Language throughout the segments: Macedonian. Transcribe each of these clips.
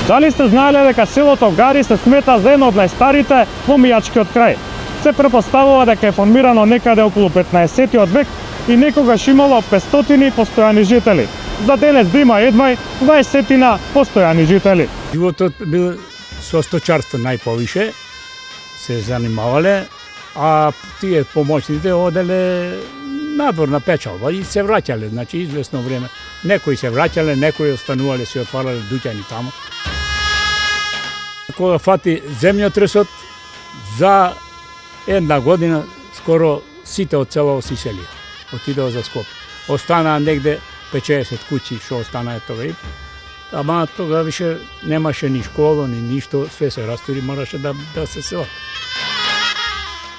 Дали сте знаеле дека селото Гари се смета за едно од најстарите во Мијачкиот крај? Се претпоставува дека е формирано некаде околу 15-тиот век и некогаш имало 500 постојани жители. За денес да има едва 20 постојани жители. Животот бил со сточарство најповише, се занимавале, а тие помоцните оделе надвор на печалба и се враќале, значи известно време. Некои се враќале, некои останувале, се отварале дуќани таму. Кога фати земјотресот, за една година скоро сите од село се иселија. Отидоа за Скопје. Останаа негде 50 куќи што останаа тога и ама тога више немаше ни школа, ни ништо, све се растури, мораше да се селат.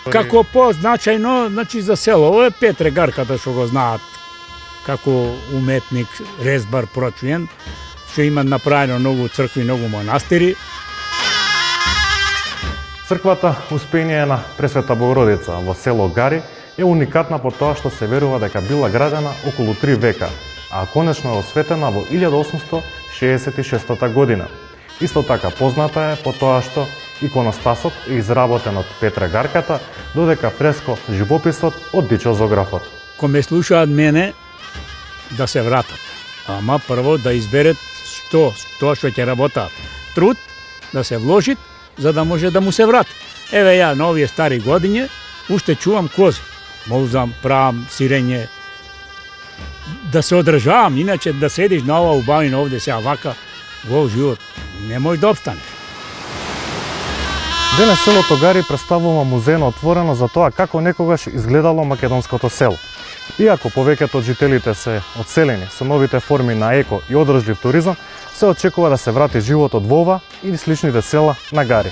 Како позначајно, значи за село, ово е Петре Гарката што го знаат како уметник, резбар, прочуен, што има направено многу цркви, многу монастири. Црквата Успение на Пресвета Богородица во село Гари е уникатна по тоа што се верува дека била градена околу 3 века, а конечно е осветена во 1866 година. Исто така позната е по тоа што иконостасот е изработен од Петре Гарката, додека фреско живописот од Дичо Зографот. Ко ме слушаат мене, да се вратат. Ама прво да изберет тоа што ќе работаат. Труд да се вложит, за да може да му се врати. Еве ја на овие стари години уште чувам кози. Молзам, правам сирење, да се одржавам, иначе да седиш на ова убавина овде сега вака, во живот, не може да обстанеш. Денес селото Гари представува музејно отворено за тоа како некогаш изгледало македонското село. Иако повеќето од жителите се одселени со новите форми на еко и одржлив туризам, се очекува да се врати животот во ова или сличните села на Гари.